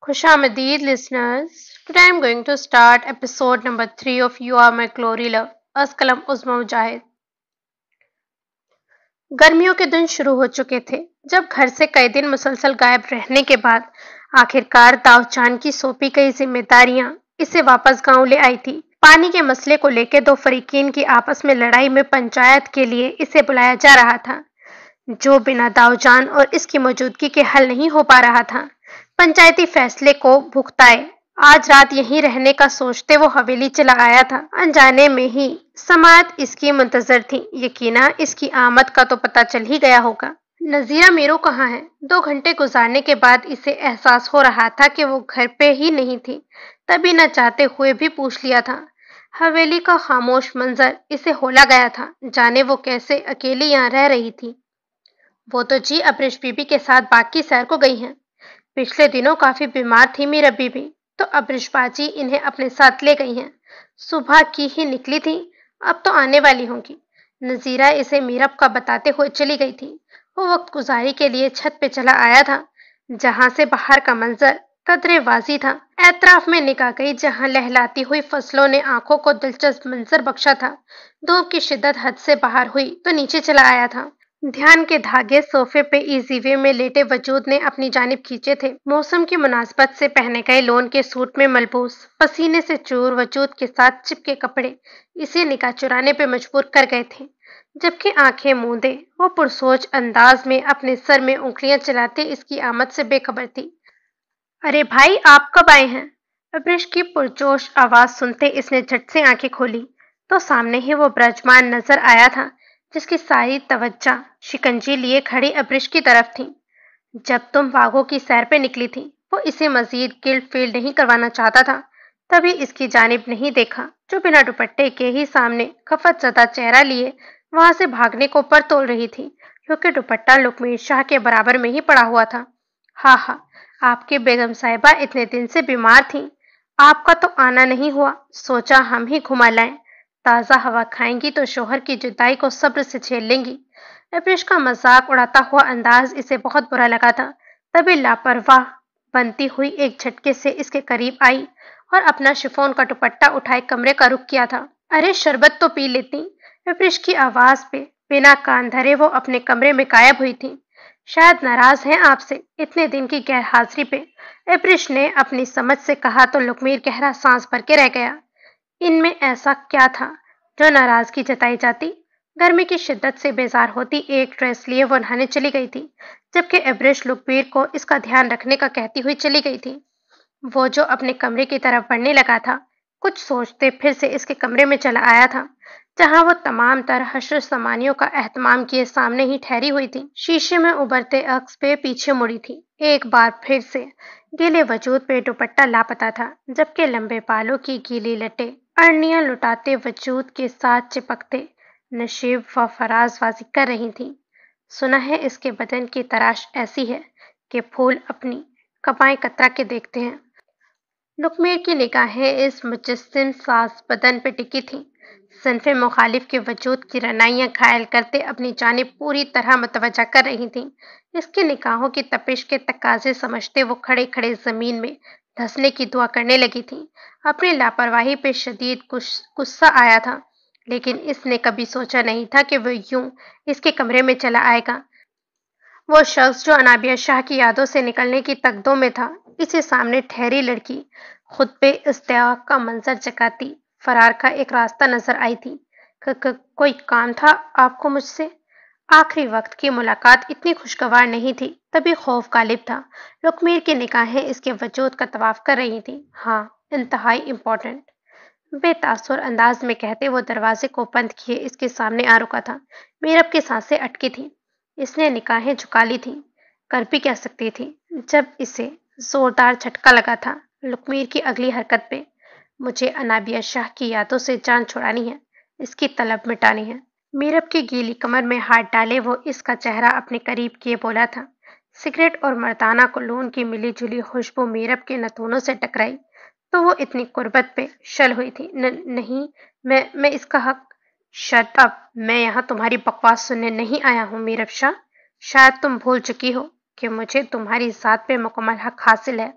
Khush Ahmadid listeners, today I'm going to start episode number 3 of You Are My Glory Love, Askalam Uzma Mujahid. गर्मियों के दिन शुरू हो चुके थे जब घर से कई दिन मुसलसल गायब रहने के बाद आखिरकार दाऊदजान की सौंपी गई जिम्मेदारियां इसे वापस गांव ले आई थी। पानी के मसले को लेकर दो फरीकीन की आपस में लड़ाई में पंचायत के लिए इसे बुलाया जा रहा था, जो बिना दाऊदजान और इसकी मौजूदगी के हल नहीं हो पा रहा था। पंचायती फैसले को भुगताए आज रात यहीं रहने का सोचते वो हवेली चला आया था। अनजाने में ही समात इसकी मुंतजर थी। यकीना इसकी आमद का तो पता चल ही गया होगा। नजीरा मीरू कहाँ है? 2 घंटे गुजारने के बाद इसे एहसास हो रहा था कि वो घर पे ही नहीं थी। तभी न चाहते हुए भी पूछ लिया था। हवेली का खामोश मंजर इसे होला गया था। जाने वो कैसे अकेली यहाँ रह रही थी। वो तो जी अब्रिश बीबी के साथ बाकी सैर को गई हैं। पिछले दिनों काफी बीमार थी मीरा बीबी, तो अब्रिश बाजी इन्हें अपने साथ ले गई हैं। सुबह की ही निकली थी, अब तो आने वाली होंगी। नजीरा इसे मीरब का बताते हुए चली गई थी। वो वक्त गुजारी के लिए छत पे चला आया था, जहां से बाहर का मंजर कदरे वाजी था। एतराफ में निगाह गई जहां लहलाती हुई फसलों ने आंखों को दिलचस्प मंजर बख्शा था। धूप की शिद्दत हद से बाहर हुई तो नीचे चला आया था। ध्यान के धागे सोफे पे इजी वे में लेटे वजूद ने अपनी जानिब खींचे थे। मौसम की मुनासबत से पहने गए लोन के सूट में मलबूस पसीने से चूर वजूद के साथ चिपके कपड़े इसे निगाह चुराने पे मजबूर कर गए थे, जबकि आंखें मूंदे वो पुरसोच अंदाज में अपने सर में उंगलियां चलाते इसकी आमद से बेखबर थी। अरे भाई, आप कब आए हैं? अब्रिश की पुरजोश आवाज सुनते इसने झट से आंखें खोली तो सामने ही वो ब्रजमान नजर आया था, जिसकी सारी तवज्जो शिकंजी लिए खड़ी अब्रिश की तरफ थी। जब तुम बागों की सैर पे निकली थी, वो इसे मजीद गिल्ड फील नहीं करवाना चाहता था, तभी इसकी जानिब नहीं देखा, जो बिना दुपट्टे के ही सामने खफत ज़दा चेहरा लिए वहां से भागने को पर तोल रही थी, क्योंकि दुपट्टा लुकमीर शाह के बराबर में ही पड़ा हुआ था। हा हा, आपकी बेगम साहिबा इतने दिन से बीमार थी, आपका तो आना नहीं हुआ, सोचा हम ही घुमा लाएं। ताज़ा हवा खाएंगी तो शोहर की जुदाई को सब्र से झेल लेंगी। अब्रिश का मजाक उड़ाता हुआ अंदाज इसे बहुत बुरा लगा था। तभी लापरवाह बनती हुई एक झटके से इसके करीब आई और अपना शिफोन का दुपट्टा उठाए कमरे का रुख किया था। अरे शरबत तो पी लेती। अब्रिश की आवाज पे बिना कान धरे वो अपने कमरे में गायब हुई थी। शायद नाराज हैं आपसे इतने दिन की गैर हाजिरी पे, अब्रिश ने अपनी समझ से कहा तो लुकमीर गहरा सांस भर के रह गया। इनमें ऐसा क्या था जो नाराजगी जताई जाती? गर्मी की शिद्दत से बेजार होती एक ड्रेस लिए वो नहाने चली गई थी, जबकि एब्रिश लुकबीर को इसका ध्यान रखने का कहती हुई चली गई थी। वो जो अपने कमरे की तरफ बढ़ने लगा था, कुछ सोचते फिर से इसके कमरे में चला आया था, जहां वो तमाम तर हश्र सामानियों का एहतमाम किए सामने ही ठहरी हुई थी। शीशे में उभरते अक्स पे पीछे मुड़ी थी। एक बार फिर से गीले वजूद पे दुपट्टा लापता था, जबकि लंबे बालों की गीली लटें अरनियां लुटाते वजूद के साथ चिपकते नशीब व फराजबाजी कर रही थी। सुना है इसके बदन की तराश ऐसी है कि फूल अपनी कपाएं कतरा के देखते हैं। लुकमीर की निगाहें इस मुजस्सिम साज बदन पे टिकी थीं। सनफे मुखालिफ के वजूद की रनाइयां घायल करते अपनी जानिब पूरी तरह मुतवज्जा कर रही थीं। इसकी निगाहों की तपिश के तकाजे समझते वो खड़े खड़े जमीन में धंसने की दुआ करने लगी थी। अपनी लापरवाही पे शदीद गुस्सा आया था, लेकिन इसने कभी सोचा नहीं था कि वो यूं इसके कमरे में चला आएगा। वो शख्स जो अनाबिया शाह की यादों से निकलने की तकदों में था, इसे सामने ठहरी लड़की खुद पे इस्तेआक का मंजर जगाती फरार का एक रास्ता नजर आई थी। कोई काम था आपको मुझसे? आखिरी वक्त की मुलाकात इतनी खुशगवार नहीं थी, तभी खौफ गालिब था। लुकमीर की निगाहें इसके वजूद का तवाफ कर रही थी। हाँ, इंतहाई इम्पोर्टेंट, बेतासुर अंदाज में कहते वो दरवाजे को बंद किए इसके सामने आ रुका था। मीरब की सांसें अटकी थी। इसने निगाहें झुका ली थी। कर भी क्या सकती थी जब इसे जोरदार झटका लगा था लुकमीर की अगली हरकत पे। मुझे अनाबिया शाह की यादों से जान छुड़ानी है, इसकी तलब मिटानी है। मीरब की गीली कमर में हाथ डाले वो इसका चेहरा अपने करीब किए बोला था। सिगरेट और मर्दाना कुलून की मिली जुली खुशबू मीरब के नथुनों से टकराई तो वो इतनी कुर्बत पे शल हुई थी। नहीं, मैं इसका हक। शट अप, मैं यहाँ तुम्हारी बकवास सुनने नहीं आया हूँ मीरब शाह। शायद तुम भूल चुकी हो कि मुझे तुम्हारी जात पे मुकम्मल हक हासिल है।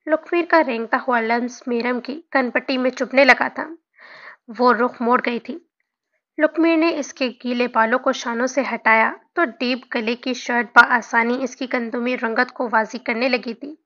लुकवीर का रेंगता हुआ लम्स मीरम की कनपट्टी में चुभने लगा था। वो रुख मोड़ गई थी। लुकमीर ने इसके गीले बालों को शानों से हटाया तो डीप गले की शर्ट बआसानी इसकी गंदुमी रंगत को वाजी करने लगी थी।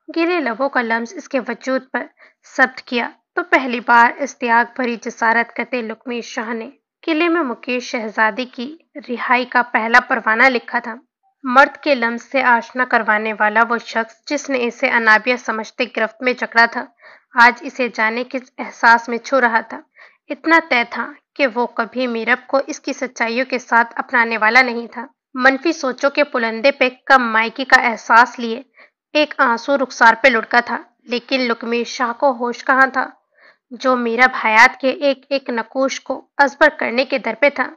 गीले लबों का लम्स इसके वजूद पर सब्त किया तो पहली बार इश्तियाक भरी जसारत करते लुकमीर शाह ने किले में मुकेश शहजादी की रिहाई का पहला परवाना लिखा था। मर्द के लम्स से आशना करवाने वाला वो शख्स जिसने इसे अनाबिया समझते गिरफ्त में जकड़ा था, आज इसे जाने किस एहसास में छू रहा था। इतना तय था कि वो कभी मीरब को इसकी सच्चाइयों के साथ अपनाने वाला नहीं था। मनफी सोचों के पुलंदे पे कम मायकी का एहसास लिए एक आंसू रुखसार पे लुढ़का था, लेकिन लुकमीर शाह को होश कहाँ था, जो मीरब हयात के एक एक नकूश को अजबर करने के दर पे था।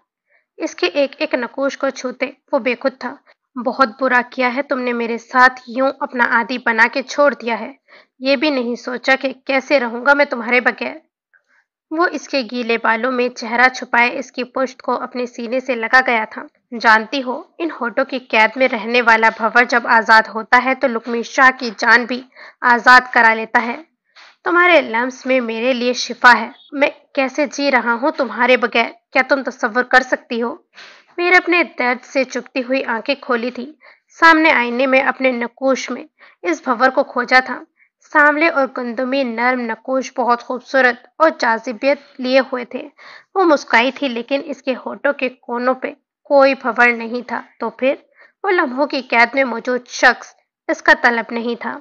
इसके एक एक नकूश को छूते वो बेखुद था। बहुत बुरा किया है तुमने मेरे साथ, यूं अपना आदि बना के छोड़ दिया है। ये भी नहीं सोचा कि कैसे रहूंगा मैं तुम्हारे बगैर। वो इसके गीले बालों में चेहरा छुपाए इसकी पुश्त को अपने सीने से लगा गया था। जानती हो, इन होठों की कैद में रहने वाला भंवर जब आजाद होता है तो लुकमीर शाह की जान भी आजाद करा लेता है। तुम्हारे लम्स में मेरे लिए शिफा है। मैं कैसे जी रहा हूँ तुम्हारे बगैर, क्या तुम तसव्वुर कर सकती हो? मीर अपने दर्द से चुभती हुई आंखें खोली थी। सामने आईने में अपने नकूश में इस भंवर को खोजा था। सांवले और गंदुमी नर्म नकूश बहुत खूबसूरत और जाजिबियत लिए हुए थे। वो मुस्काई थी, लेकिन इसके होठों के कोनों पे कोई भंवर नहीं था। तो फिर वो लम्हों की कैद में मौजूद शख्स इसका तलब नहीं था,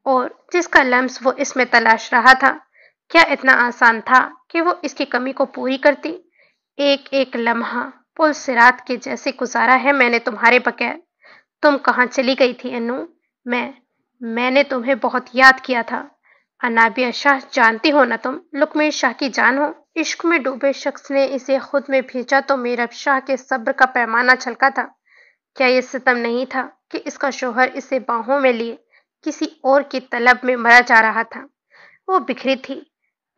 और जिसका लम्स वो इसमें तलाश रहा था, क्या इतना आसान था कि वो इसकी कमी को पूरी करती? एक एक लम्हा पुल सिरात के जैसे गुजारा है मैंने तुम्हारे बगैर। तुम कहाँ चली गई थी अनु? मैंने तुम्हें बहुत याद किया था। अनाबिया शाह जानती हो ना तुम लुकमीर शाह की जान हो। इश्क में डूबे शख्स ने इसे खुद में भेजा तो मीरब शाह के सब्र का पैमाना छलका था। क्या ये सितम नहीं था कि इसका शोहर इसे बाहों में लिए किसी और की तलब में मरा जा रहा था? वो बिखरी थी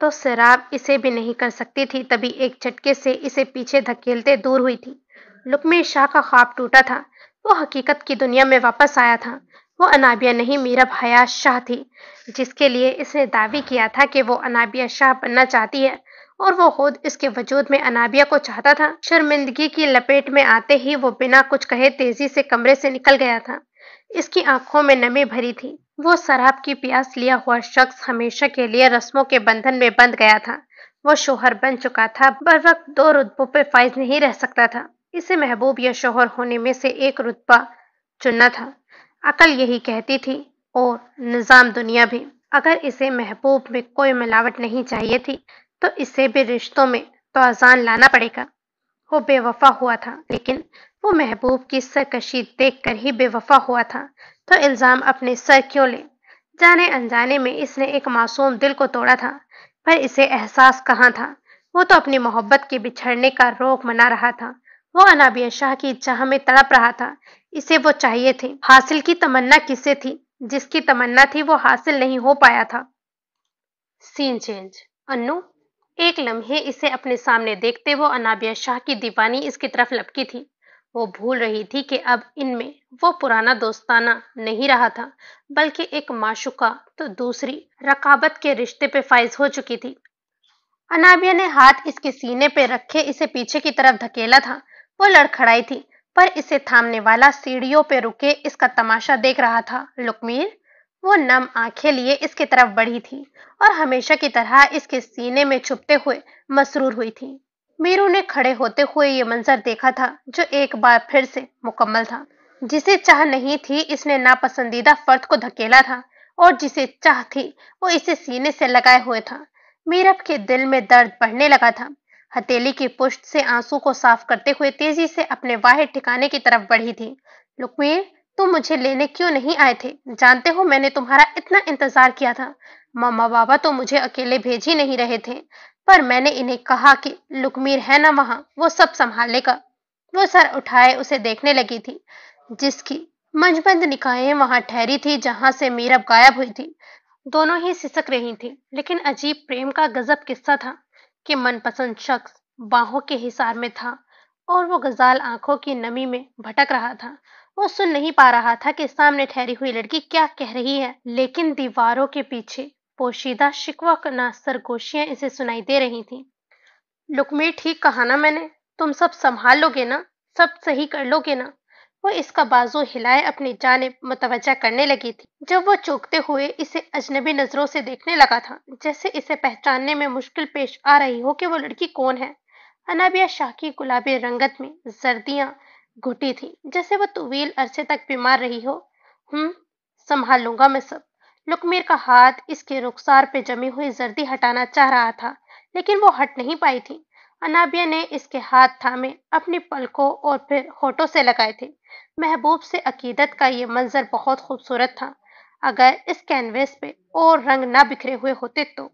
तो शराब इसे भी नहीं कर सकती थी। तभी एक झटके से इसे पीछे धकेलते दूर हुई थी। लुकमीर शाह का ख्वाब टूटा था। वो हकीकत की दुनिया में वापस आया था। वो अनाबिया नहीं, मीरब हयात शाह थी, जिसके लिए इसने दावी किया था कि वो अनाबिया शाह बनना चाहती है, और वो खुद इसके वजूद में अनाबिया को चाहता था। शर्मिंदगी की लपेट में आते ही वो बिना कुछ कहे तेजी से कमरे से निकल गया था। इसकी आंखों में नमी भरी थी। वो शराब की प्यास लिया हुआ शख्स हमेशा के लिए रस्मों के बंधन में बंध गया था। वो शोहर बन चुका था, बर वक्त दो रुतबों पे फाइज नहीं रह सकता था। इसे महबूब या शोहर होने में से एक रुतबा चुनना था। अकल यही कहती थी, और निजाम दुनिया भी। अगर इसे महबूब में कोई मिलावट नहीं चाहिए थी तो इसे भी रिश्तों में तोज़ान लाना पड़ेगा। वो बेवफा हुआ था, लेकिन वो महबूब की सरकशी देखकर ही बेवफा हुआ था, तो इल्जाम अपने सर क्यों ले? जाने अनजाने में इसने एक मासूम दिल को तोड़ा था, पर इसे एहसास कहाँ था। वो तो अपनी मोहब्बत के बिछड़ने का रोग मना रहा था। वो अनाबिया शाह की चाह में तड़प रहा था। इसे वो चाहिए थे। हासिल की तमन्ना किसे थी? जिसकी तमन्ना थी वो हासिल नहीं हो पाया था। Scene change. अन्नू एक लम्हे इसे अपने सामने देखते वो अनाबिया शाह की दीवानी इसकी तरफ लपकी थी। वो भूल रही थी कि अब इनमें वो पुराना दोस्ताना नहीं रहा था, बल्कि एक माशुका तो दूसरी रकाबत के रिश्ते पे फाइज हो चुकी थी। अनाबिया ने हाथ इसके सीने पे रखे इसे पीछे की तरफ धकेला था। वो लड़खड़ाई थी, पर इसे थामने वाला सीढ़ियों पे रुके इसका तमाशा देख रहा था। लुकमीर वो नम आंखें लिए इसकी तरफ बढ़ी थी और हमेशा की तरह इसके सीने में छुपते हुए मसरूर हुई थी। मीरू ने खड़े होते हुए ये मंजर देखा था, जो एक बार फिर से मुकम्मल था। जिसे चाह नहीं थी इसने नापसंदीदा फर्द को धकेला था, और जिसे चाह थी वो इसे सीने से लगाए हुए था। मीरब के दिल में दर्द बढ़ने लगा था। हथेली की पुष्ट से आंसू को साफ करते हुए तेजी से अपने वाहिद ठिकाने की तरफ बढ़ी थी। लुकमीर, तुम मुझे लेने क्यों नहीं आए थे? जानते हो मैंने तुम्हारा इतना इंतजार किया था। मामा बाबा तो मुझे अकेले भेज ही नहीं रहे थे, पर मैंने इन्हें कहा कि लुकमीर है ना वहां, वो सब संभाल लेगा। वो सर उठाए उसे देखने लगी थी, जिसकी मंजबंद निगाहें वहां ठहरी थी जहां से मीरब गायब हुई थी। दोनों ही सिसक रही थी, लेकिन अजीब प्रेम का गजब किस्सा था कि मनपसंद शख्स बाहों के हिसार में था और वो गजाल आंखों की नमी में भटक रहा था। वो सुन नहीं पा रहा था कि सामने ठहरी हुई लड़की क्या कह रही है, लेकिन दीवारों के पीछे पोशीदा शिकवा करना सरगोशियां इसे सुनाई दे रही थीं। लुकमीर, ठीक कहा ना मैंने? तुम सब संभाल लोगे ना? सब सही कर लोगे ना? वो इसका बाजू हिलाए अपनी जानिब मुतवज्जा करने लगी थी। जब वो चौंकते हुए इसे अजनबी नजरों से देखने लगा था, जैसे इसे पहचानने में मुश्किल पेश आ रही हो कि वो लड़की कौन है। अनाबिया शाह की गुलाबी रंगत में जर्दियां घुटी थी, जैसे वो तवील अरसे तक बीमार रही हो। संभाल लूंगा मैं सब। लुकमीर का हाथ इसके रुखसार पे जमी हुई जर्दी हटाना चाह रहा था, लेकिन वो हट नहीं पाई थी। अनाबिया ने इसके हाथ थामे अपनी पलकों और फिर होठों से लगाए थे। महबूब से अकीदत का ये मंजर बहुत खूबसूरत था, अगर इस कैनवेस पे और रंग ना बिखरे हुए होते तो।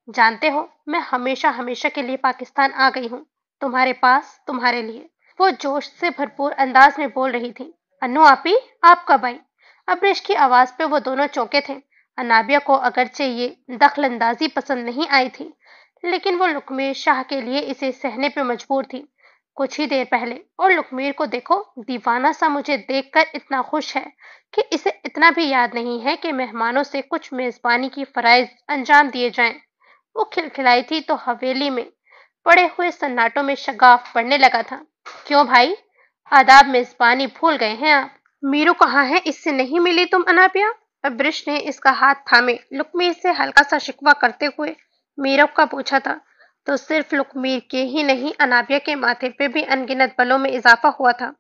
जानते हो, मैं हमेशा हमेशा के लिए पाकिस्तान आ गई हूँ, तुम्हारे पास, तुम्हारे लिए। वो जोश से भरपूर अंदाज में बोल रही थी। अन्नू आपी, आप कब आई? अब्रेश की आवाज पे वो दोनों चौंके थे। अनाबिया को अगरचे ये दखलंदाजी पसंद नहीं आई थी, लेकिन वो लुकमीर शाह के लिए इसे सहने पे मजबूर थी। कुछ ही देर पहले, और लुकमीर को देखो, दीवाना सा मुझे देखकर इतना खुश है कि इसे इतना भी याद नहीं है कि मेहमानों से कुछ मेजबानी की फराइज अंजाम दिए जाएं। वो खिलखिलाई थी तो हवेली में पड़े हुए सन्नाटों में शगाफ पड़ने लगा था। क्यों भाई, आदाब मेजबानी भूल गए हैं आप? मीरू कहाँ है? इससे नहीं मिली तुम अनाबिया? अब्रिश ने इसका हाथ थामे लुकमीर से हल्का सा शिकवा करते हुए मीरब का पूछा था। तो सिर्फ लुकमीर के ही नहीं, अनाबिया के माथे पे भी अनगिनत बलों में इजाफा हुआ था।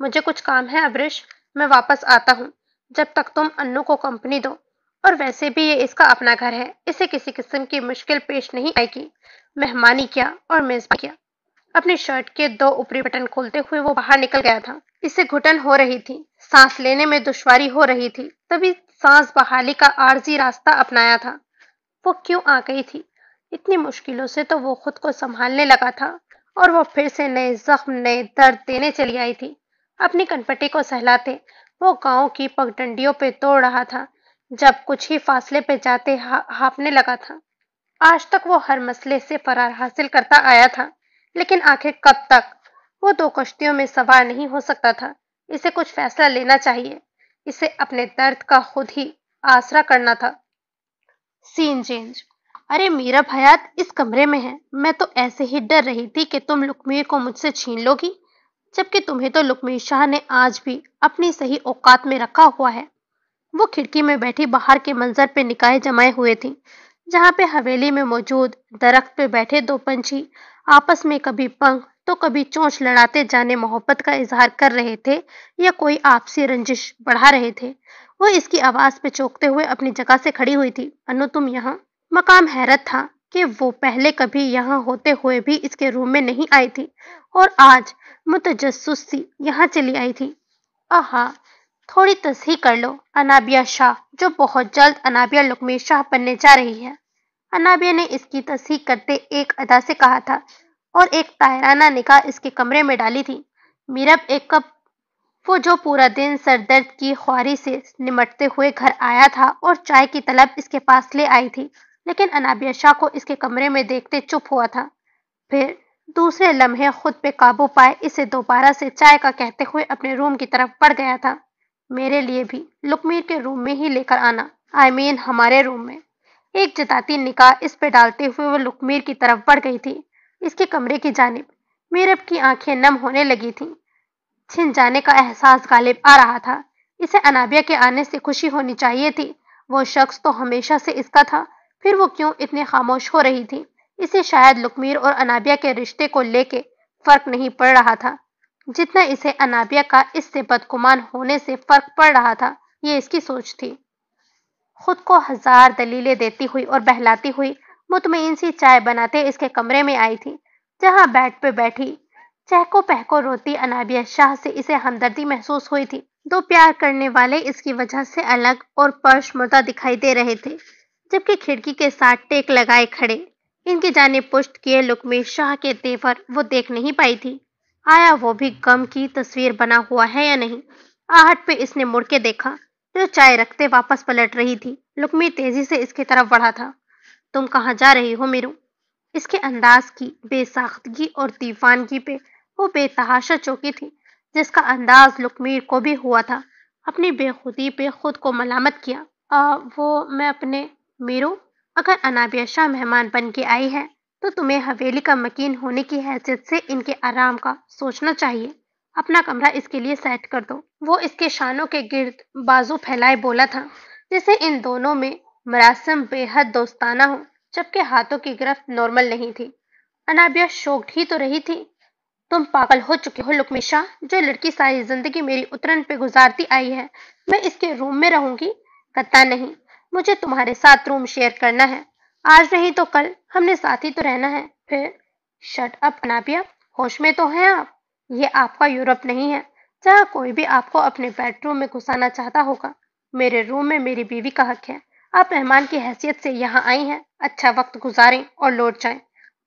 मुझे कुछ काम है अब्रिश, मैं वापस आता हूँ, जब तक तुम अन्नू को कंपनी दो। और वैसे भी ये इसका अपना घर है, इसे किसी किस्म की मुश्किल पेश नहीं आएगी। मेहमानी क्या और मेजबानी क्या। अपनी शर्ट के दो ऊपरी बटन खोलते हुए वो बाहर निकल गया था। इसे घुटन हो रही थी, सांस लेने में दुश्वारी हो रही थी, तभी सांस बहाली का आर्जी रास्ता अपनाया था। वो क्यों आ गई थी? इतनी मुश्किलों से तो वो खुद को संभालने लगा था, और वो फिर से नए जख्म, नए दर्द देने चली आई थी। अपनी कनपटी को सहलाते वो गांव की पगडंडियों पे तोड़ रहा था, जब कुछ ही फासले पे जाते हाँफने लगा था। आज तक वो हर मसले से फरार हासिल करता आया था, लेकिन आखिर कब तक? वो दो कश्तियों में सवार नहीं हो सकता था। इसे कुछ फैसला लेना चाहिए। इसे अपने दर्द का खुद ही आसरा करना था। Scene change. अरे मीरा हयात इस कमरे में है। मैं तो ऐसे ही डर रही थी कि तुम लुकमीर को मुझसे छीन लोगी, जबकि तुम्हें तो लुकमीर शाह ने आज भी अपनी सही औकात में रखा हुआ है। वो खिड़की में बैठी बाहर के मंजर पे निगाहें जमाए हुए थी, जहाँ पे हवेली में मौजूद दरख्त पे बैठे दो पंछी आपस में कभी पंख तो कभी चोंच लड़ाते जाने मोहब्बत का इजहार कर रहे थे या कोई आपसी रंजिश बढ़ा रहे थे। वो इसकी आवाज पे चौंकते हुए अपनी जगह से खड़ी हुई थी। अनु, तुम यहाँ? मकाम हैरत था कि वो पहले कभी यहाँ होते हुए भी इसके रूम में नहीं आई थी, और आज मुतजस्सुस सी यहाँ चली आई थी। आहा, थोड़ी तसही कर लो, अनाबिया शाह, जो बहुत जल्द अनाबिया लुकमीर शाह बनने जा रही है। अनाबिया ने इसकी तसही करते एक अदा से कहा था, और एक तायराना निगाह इसके कमरे में डाली थी। मीरब एक कप, वो जो पूरा दिन सरदर्द की ख्वारी से निमटते हुए घर आया था और चाय की तलब इसके पास ले आई थी, लेकिन अनाबिया शाह को इसके कमरे में देखते चुप हुआ था। फिर दूसरे लम्हे खुद पे काबू पाए इसे दोबारा से चाय का कहते हुए अपने रूम की तरफ बढ़ गया था। मेरे लिए भी लुकमीर के रूम में ही लेकर आना, हमारे रूम में। एक जताती निगाह इस पे डालते हुए वो लुकमीर की तरफ बढ़ गई थी, इसके कमरे की जानिब। मीरब की आंखें नम होने लगी थीं। छिन जाने का एहसास गालिब आ रहा था। इसे अनाबिया के आने से खुशी होनी चाहिए थी। वो शख्स तो हमेशा से इसका था, फिर वो क्यों इतनी खामोश हो रही थी? इसे शायद लुकमीर और अनाबिया के रिश्ते को लेके फर्क नहीं पड़ रहा था, जितना इसे अनाबिया का इससे बदगुमान होने से फर्क पड़ रहा था। ये इसकी सोच थी। खुद को हजार दलीलें देती हुई और बहलाती हुई मुतमईन सी चाय बनाते इसके कमरे में आई थी, जहां बेड पे बैठी चहको पहको रोती अनाबिया शाह से इसे हमदर्दी महसूस हुई थी। दो प्यार करने वाले इसकी वजह से अलग और पर्शमुर्दा दिखाई दे रहे थे, जबकि खिड़की के साथ टेक लगाए खड़े इनकी जानिब पुष्ट किए लुकमीर शाह के तेवर वो देख नहीं पाई थी। आया वो भी गम की तस्वीर बना हुआ है या नहीं? आहट पे इसने मुड़ के देखा, जो चाय रखते वापस पलट रही थी। लुकमीर तेजी से इसकी तरफ बढ़ा था। तुम कहाँ जा रही हो मीरू? इसके अंदाज की बेसाख्तगी और दीवानगी पे वो बेतहाशा चौंकी थी। جس کا انداز لکمیر کو بھی ہوا تھا۔ اپنی بے خودی پہ خود کو ملامت کیا۔ وہ میں اپنے میرو، اگر انابیہ شاہ مہمان بن کے آئی ہے تو تمہیں حویلی کا مکین ہونے کی حیثیت سے ان کے آرام کا سوچنا چاہیے۔ اپنا کمرہ اس کے لیے سیٹ کر دو۔ وہ اس کے شانوں کے گرد بازو پھیلائے بولا تھا، جیسے ان دونوں میں مراسم بے حد دوستانہ ہوں، جبکہ ہاتھوں کی گرفت نارمل نہیں تھی۔ انابیہ شوکڈ ہی تو رہی تھی۔ تم پاگل ہو چکے ہو لکمی شاہ، جو لڑکی ساری زندگی میری اترن پہ گزارتی آئی ہے، میں اس کے روم میں رہوں گی؟ قطع نہیں، مجھے تمہارے ساتھ روم شیئر کرنا ہے، آج نہیں تو کل، ہم نے ساتھ ہی تو رہنا ہے۔ پھر شٹ اپ انابیہ، ہوش میں تو ہیں آپ؟ یہ آپ کا یورپ نہیں ہے جہاں کوئی بھی آپ کو اپنے بیڈ روم میں گھسانا چاہتا ہوگا۔ میرے روم میں میری بیوی کا حق ہے۔ آپ مہمان کی حیثیت سے یہاں آئی ہیں، اچھا وقت گزاریں اور لوٹ جائیں۔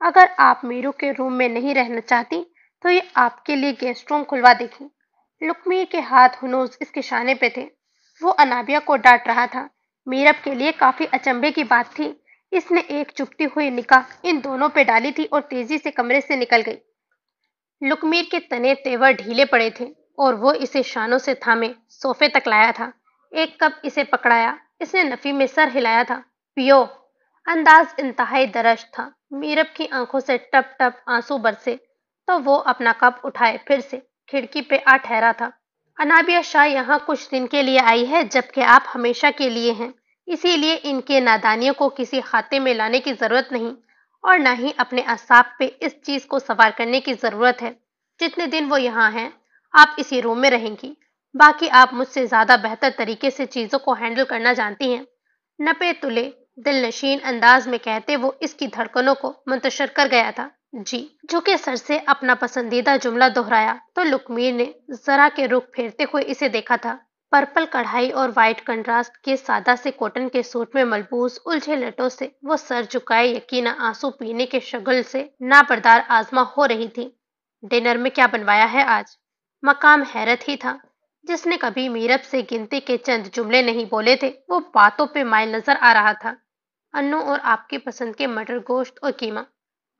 اگر آپ میرو کے روم میں نہیں رہنا چاہتی تو یہ آپ کے لیے گیسٹ روم کھلوا دیکھیں۔ لکمیر کے ہاتھ ہنوز اس کے شانے پہ تھے۔ وہ انابیہ کو ڈانٹ رہا تھا۔ میرب کے لیے کافی اچنبھے کی بات تھی۔ اس نے ایک چپتی ہوئی نگاہ ان دونوں پہ ڈالی تھی اور تیزی سے کمرے سے نکل گئی۔ لکمیر کے تنے تیور ڈھیلے پڑے تھے اور وہ اسے شانوں سے تھامے صوفے تک لایا تھا۔ ایک کپ اسے پکڑایا، اس نے نفی میں سر ہلایا تھا۔ پیو۔ انداز انتہائی درشت تھا۔ میرب کی آنکھوں سے ٹپ ٹپ آنسو برسے تو وہ اپنا کپ اٹھائے پھر سے کھڑکی پہ آ ٹھہرا تھا۔ انابیہ شاہ یہاں کچھ دن کے لیے آئی ہے، جبکہ آپ ہمیشہ کے لیے ہیں، اسی لیے ان کے نادانیوں کو کسی خاتے میں لانے کی ضرورت نہیں، اور نہ ہی اپنے اعصاب پہ اس چیز کو سوار کرنے کی ضرورت ہے۔ جتنے دن وہ یہاں ہیں آپ اسی روم میں رہیں گی، باقی آپ مجھ سے زیادہ بہتر طریقے سے چیزوں کو ہینڈل کرنا جانتی ہیں۔ نپے تلے دل نشین انداز میں کہتے وہ اس کی دھڑکنوں کو منتشر کر گیا تھا۔ جی، جھکے سر سے اپنا پسندیدہ جملہ دہرایا تو لکمیر نے ذرا کے رخ پھیرتے ہوئے اسے دیکھا تھا۔ پرپل کڑھائی اور وائٹ کنٹراسٹ کے سادہ سے کوٹن کے سوٹ میں ملبوس الجھے لٹوں سے وہ سر جھکائے یقینا آنسو پینے کے شگل سے نابردار آزما ہو رہی تھی۔ ڈنر میں کیا بنوایا ہے آج؟ مقام حیرت ہی تھا۔ جس نے کبھی میرب سے گنتی کے چند جملے نہیں بولے تھے وہ باتوں پہ مائل نظر آ رہا تھا۔ انو اور آپ کی پسند کے مٹر گوشت اور قیمہ۔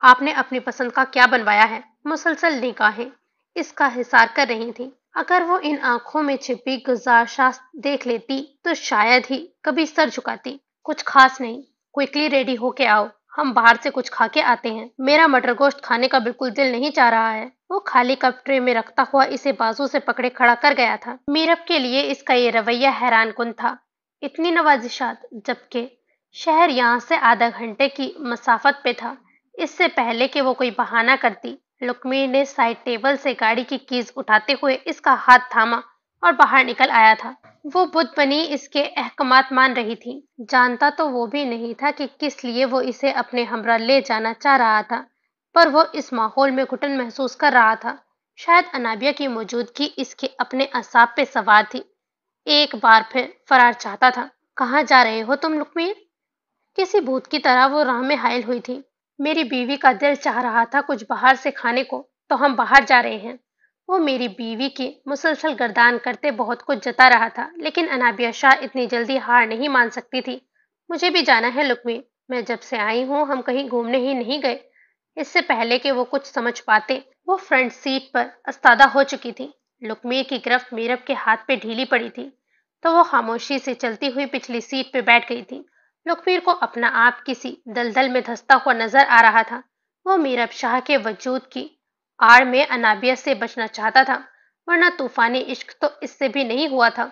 آپ نے اپنی پسند کا کیا بنوایا ہے؟ مسلسل نگاہیں اس کا حصار کر رہی تھیں۔ اگر وہ ان آنکھوں میں چھپی گزارشات دیکھ لیتی تو شاید ہی کبھی سر جھکاتی۔ کچھ خاص نہیں، کوئکلی ریڈی ہو کے آؤ، ہم باہر سے کچھ کھا کے آتے ہیں۔ میرا مٹر گوشت کھانے کا بالکل دل نہیں چاہ رہا ہے۔ وہ خالی کپ ٹرے میں رکھتا ہوا اسے بازو سے پکڑے کھڑا کر گیا تھا۔ میرب کے لیے اس کا یہ رویہ حیران کن تھا۔ اتنی نوازشات، جبکہ شہر یہاں سے آدھا گھنٹے کی مسافت پہ تھا۔ اس سے پہلے کہ وہ کوئی بہانہ کرتی، لکمیر نے سائڈ ٹیبل سے گاڑی کی کیز اٹھاتے ہوئے اس کا ہاتھ تھاما اور باہر نکل آیا تھا۔ وہ بت بنی اس کے احکامات مان رہی تھی۔ جانتا تو وہ بھی نہیں تھا کہ کس لیے وہ اسے اپنے ہمراہ لے جانا چاہ رہا تھا، پر وہ اس ماحول میں گھٹن محسوس کر رہا تھا۔ شاید انابیہ کی موجودگی اس کے اپنے اعصاب پہ سوار تھی۔ ایک بار پھر فرار چاہتا تھا۔ کہاں جا رہے ہو تم لکمیر؟ کسی بھوت کی طرح وہ راہ میں حائل ہوئی تھی۔ میری بیوی کا دل چاہ رہا تھا کچھ باہر سے کھانے کو، تو ہم باہر جا رہے ہیں۔ وہ میری بیوی کی مسلسل گردان کرتے بہت کچھ جتا رہا تھا، لیکن انابیہ شاہ اتنی جلدی ہار نہیں مان سکتی تھی۔ مجھے بھی جانا ہے لکمیر، میں جب سے آئی ہوں ہم کہیں گھومنے ہی نہیں گئے۔ اس سے پہلے کہ وہ کچھ سمجھ پاتے وہ فرنٹ سیٹ پر استادہ ہو چکی تھی۔ لکمیر کی گرفت میرب کے ہاتھ پہ ڈھیلی پڑی تھی تو وہ خاموشی سے چلتی ہوئی پچھلی سیٹ پہ بیٹھ گئی تھی۔ لکمیر کو اپنا آپ کسی دلدل میں دھستا ہوا نظر آ رہا تھا۔ وہ میرب شاہ کے وجود کی آڑ میں انابیہ سے بچنا چاہتا تھا، ورنہ طوفانی عشق تو اس سے بھی نہیں ہوا تھا۔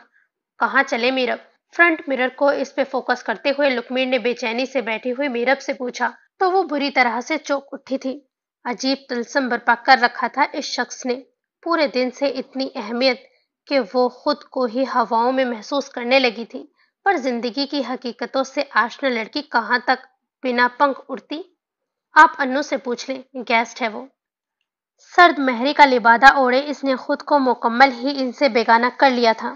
کہاں چلے میرب؟ فرنٹ مرر کو اس پہ فوکس کرتے ہوئے لکمیر نے بے چینی سے بیٹھی ہوئی میرب سے پوچھا تو وہ بری طرح سے چونک اٹھی تھی۔ عجیب طلسم برپا کر رکھا تھا اس شخص نے، پورے دن سے اتنی اہمیت کہ وہ خود کو ہی ہواؤں میں محسوس کرنے لگی تھی، پر زندگی کی حقیقتوں سے آشنا لڑکی کہاں تک بنا پنکھ اڑتی؟ آپ انو سے پوچھ لیں، گیسٹ ہے وہ۔ سرد مہری کا لبادہ اوڑھے اس نے خود کو مکمل ہی ان سے بیگانہ کر لیا تھا۔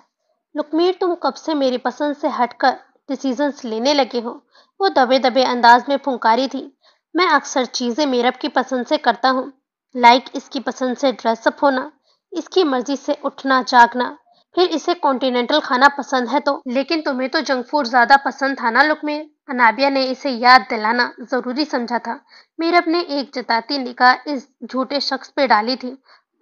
لکمیر تم کب سے میری پسند سے ہٹ کر ڈیسیژنز لینے لگے ہو؟ وہ دبے دبے انداز میں پھنکاری تھی۔ میں اکثر چیزیں میرب کی پسند سے کرتا ہوں، لائک اس کی پسند سے ڈریس اپ ہونا، اس کی مرضی سے اٹھنا جاگنا، پھر اسے کانٹیننٹل کھانا پسند ہے تو۔ لیکن تمہیں تو جنک فوڈ زیادہ پسند تھا نا لکمیر؟ انابیہ نے اسے یاد دلانا ضروری سمجھا تھا۔ میرب نے ایک جتاتی نگاہ اس جھوٹے شخص پہ ڈالی تھی۔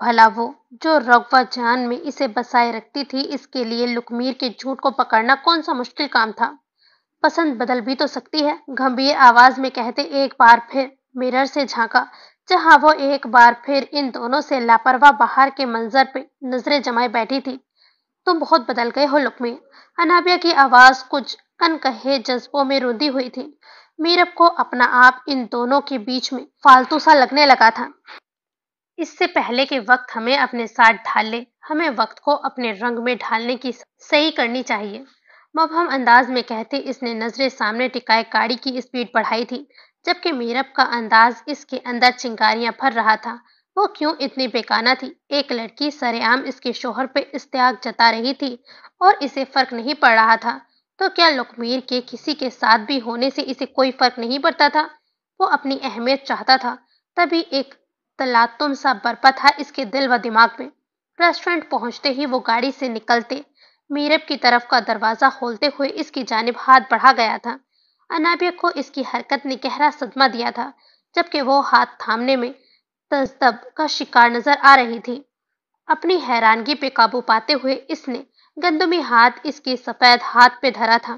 بھلا وہ جو رغبہ جان میں اسے بسائے رکھتی تھی، اس کے لیے لکمیر کے جھوٹ کو پکڑنا کون سا مشکل کام تھا؟ پسند بدل بھی تو سکتی ہے، گھمبیر آواز میں کہتے ایک بار پھر مرر سے جھانکا، جہاں وہ ایک بار پھر ان دونوں سے لاپرواہ باہر کے منظر پہ نظریں جمائے بیٹھی تھی۔ تم بہت بدل گئے ہو لکمیر۔ انابیہ کی آواز کچھ انکہے جذبوں میں روندی ہوئی تھی۔ میرب کو اپنا آپ ان دونوں کے بیچ میں فالتو سا لگنے لگا تھا۔ اس سے پہلے کہ وقت ہمیں اپنے ساتھ ڈھال لے، ہمیں وقت کو اپنے رنگ میں ڈھالنے کی صحیح کرنی چاہیے، مبہم انداز میں کہتے اس نے نظریں سامنے ٹکائے گاڑی کی اسپیڈ بڑھائی تھی، جبکہ میرب کا انداز اس کے اندر چنگاریاں بھر رہا تھا۔ وہ کیوں اتنی بیگانہ تھی؟ ایک لڑکی سرعام اس کے شوہر پہ اشتیاق جتا رہی تھی اور اسے فرق نہیں پڑ رہا تھا، تو کیا لکمیر کے کسی کے ساتھ بھی ہونے سے اسے کوئی فرق نہیں پڑتا تھا؟ وہ اپنی اہمیت چاہتا تھا، تبھی ایک تلاطم سا برپا تھا اس کے دل و دماغ میں۔ ریسٹورنٹ پہنچتے ہی وہ گاڑی سے نکلتے میرب کی طرف کا دروازہ کھولتے ہوئے اس کی جانب ہاتھ بڑھا گیا تھا۔ انابیہ کو اس کی حرکت نے گہرا صدمہ دیا تھا، جبکہ وہ ہاتھ تھامنے میں تذبذب کا شکار نظر آ رہی تھی۔ اپنی حیرانگی پہ قابو پاتے ہوئے اس نے گندمی ہاتھ اس کے سفید ہاتھ پہ دھرا تھا۔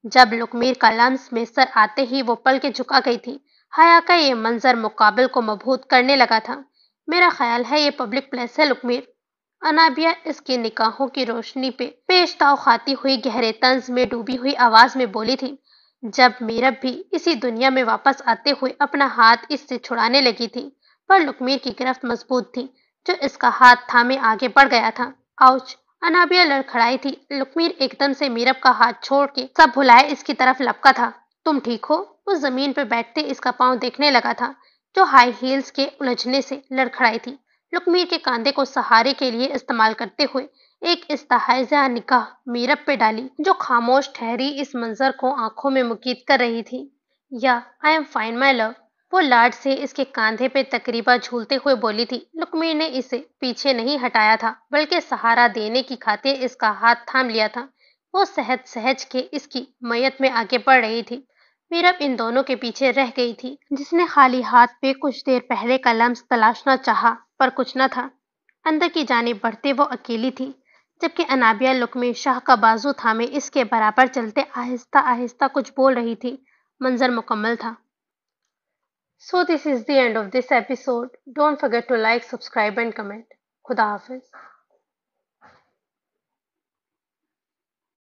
جب لکمیر کا لمس میسر آتے ہی وہ پل کے جھکا گئی تھی۔ حیا کا یہ منظر مقابل کو مبہوت کرنے لگا تھا۔ میرا خیال ہے یہ پبلک پلیس ہے لکمیر، انابیہ اس کی نگاہوں کی روشنی پہ پیش تاؤ کھاتی ہوئی گہرے طنز میں ڈوبی ہوئی آواز میں بولی تھی۔ جب میرب بھی اسی دنیا میں واپس آتے ہوئے اپنا ہاتھ اس سے چھڑانے لگی تھی، پر لکمیر کی گرفت مضبوط تھی، جو اس کا ہاتھ تھامے آگے بڑھ گیا تھا۔ آؤچ! انابیہ لڑکھڑائی تھی۔ لکمیر ایک دم سے میرب کا ہاتھ چھوڑ کے سب بھلائے اس کی طرف لپکا تھا۔ تم ٹھیک ہو؟ وہ زمین پہ بیٹھتے اس کا پاؤں دیکھنے لگا تھا، جو ہائی ہیلز کے الجھنے سے لڑکھڑائی تھی۔ لکمیر کے کاندھے کو سہارے کے لیے استعمال کرتے ہوئے ایک استحاضہ نگاہ میرب پہ ڈالی، جو خاموش ٹھہری اس منظر کو آنکھوں میں مقید کر رہی تھی۔ یا آئی ایم فائن مائی لو، وہ لاڈ سے اس کے کاندھے پہ تقریبا جھولتے ہوئے بولی تھی۔ لکمیر نے اسے پیچھے نہیں ہٹایا تھا، بلکہ سہارا دینے کی خاطر اس کا ہاتھ تھام لیا تھا۔ وہ سہج سہج کے اس کی میت میں آگے بڑھ رہی تھی۔ میرب ان دونوں کے پیچھے رہ گئی تھی، جس نے خالی ہاتھ پہ کچھ دیر پہلے کا لمس تلاشنا چاہا، پر کچھ نہ تھا۔ اندر کی جانب بڑھتے وہ اکیلی تھی، جبکہ انابیہ لکمیر شاہ کا بازو تھامے اس کے برابر چلتے آہستہ آہستہ کچھ بول رہی تھی۔ منظر مکمل تھا۔ So this is the end of this episode. Don't forget to like, subscribe and comment. خدا حافظ.